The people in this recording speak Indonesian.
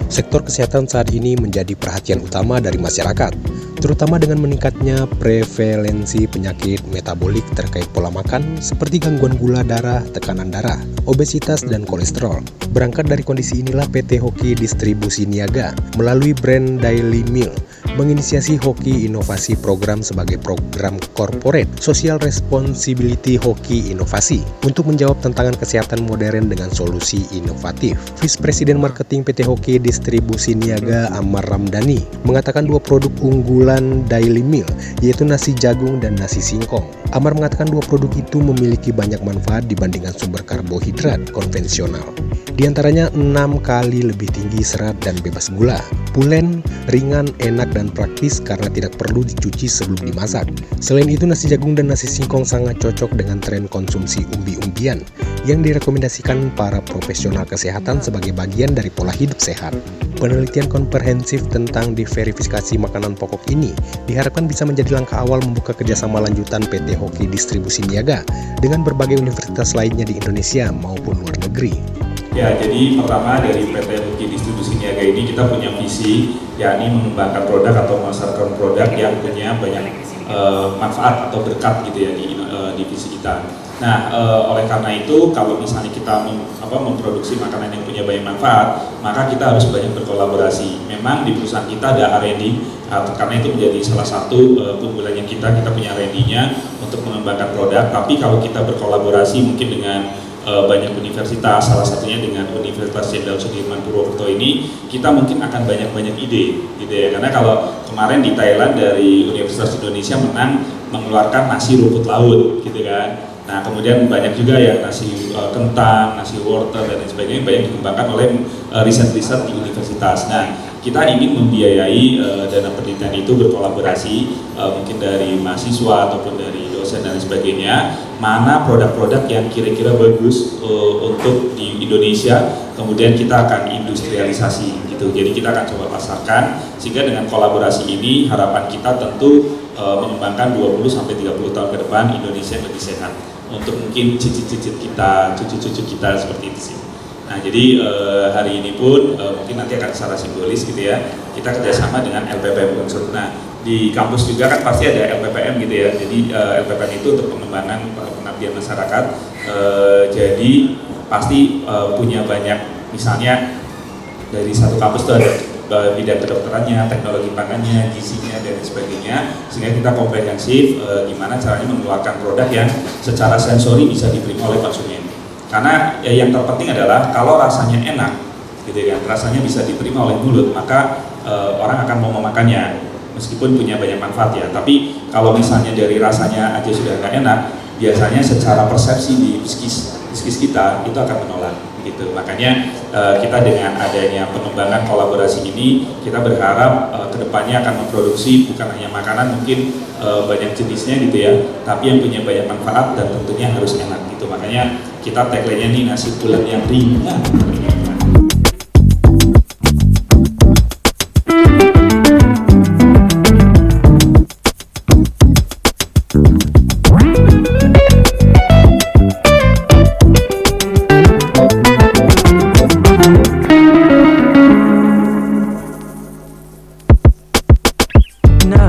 Sektor kesehatan saat ini menjadi perhatian utama dari masyarakat, terutama dengan meningkatnya prevalensi penyakit metabolik terkait pola makan seperti gangguan gula darah, tekanan darah, obesitas, dan kolesterol. Berangkat dari kondisi inilah PT Hoki Distribusi Niaga melalui brand Daily Meal menginisiasi Hoki Inovasi Program sebagai program corporate social responsibility Hoki Inovasi untuk menjawab tantangan kesehatan modern dengan solusi inovatif. Vice President Marketing PT Hoki Distribusi Niaga Amar Ramdhani mengatakan dua produk unggulan Daily Meal yaitu nasi jagung dan nasi singkong. Amar mengatakan dua produk itu memiliki banyak manfaat dibandingkan sumber karbohidrat konvensional. Di antaranya 6 kali lebih tinggi serat dan bebas gula. Pulen, ringan, enak, dan praktis karena tidak perlu dicuci sebelum dimasak. Selain itu, nasi jagung dan nasi singkong sangat cocok dengan tren konsumsi umbi-umbian yang direkomendasikan para profesional kesehatan sebagai bagian dari pola hidup sehat. Penelitian komprehensif tentang diverifikasi makanan pokok ini diharapkan bisa menjadi langkah awal membuka kerjasama lanjutan PT Hoki Distribusi Niaga dengan berbagai universitas lainnya di Indonesia maupun luar negeri. Ya, jadi pertama dari PT Hoki Distribusi Niaga ini kita punya visi, yakni mengembangkan produk atau memasarkan produk yang punya banyak manfaat atau berkat gitu ya di divisi kita. Nah, oleh karena itu kalau misalnya kita memproduksi makanan yang punya banyak manfaat, maka kita harus banyak berkolaborasi. Memang di perusahaan kita ada R&D, karena itu menjadi salah satu keunggulannya kita punya R&D-nya untuk mengembangkan produk. Tapi kalau kita berkolaborasi mungkin dengan banyak universitas, salah satunya dengan Universitas Jenderal Sudirman Purwokerto ini, kita mungkin akan banyak ide gitu ya. Karena kalau kemarin di Thailand dari Universitas Indonesia mengeluarkan nasi rumput laut gitu kan. Nah, kemudian banyak juga ya nasi kentang, nasi wortel dan lain sebagainya banyak dikembangkan oleh riset-riset di universitas. Nah, kita ingin membiayai dana penelitian itu berkolaborasi mungkin dari mahasiswa ataupun dari dosen dan lain sebagainya, mana produk-produk yang kira-kira bagus untuk di Indonesia, kemudian kita akan industrialisasi gitu. Jadi kita akan coba pasarkan, sehingga dengan kolaborasi ini harapan kita tentu mengembangkan 20-30 tahun ke depan Indonesia yang lebih sehat untuk mungkin cicit-cicit kita, cucu-cucu kita seperti itu sih. Nah, jadi hari ini pun mungkin nanti akan secara simbolis gitu ya, kita kerjasama dengan LPPM Unsur. Nah, di kampus juga kan pasti ada LPPM gitu ya, jadi LPPM itu untuk pengembangan pengabdian masyarakat, jadi pasti punya banyak, misalnya dari satu kampus itu ada bidang kedokterannya, teknologi pangannya, gizinya dan sebagainya, sehingga kita komprehensif gimana caranya mengeluarkan produk yang secara sensori bisa diterima oleh konsumen. Karena yang terpenting adalah kalau rasanya enak, gitu kan, rasanya bisa diterima oleh mulut, maka orang akan mau memakannya, meskipun punya banyak manfaat ya. Tapi kalau misalnya dari rasanya aja sudah nggak enak, biasanya secara persepsi di psikis kita itu akan menolak. Gitu. Makanya kita dengan adanya pengembangan kolaborasi ini, kita berharap kedepannya akan memproduksi bukan hanya makanan mungkin banyak jenisnya gitu ya, tapi yang punya banyak manfaat dan tentunya harus enak gitu. Makanya kita tagline-nya nih nasi pulen yang ringan.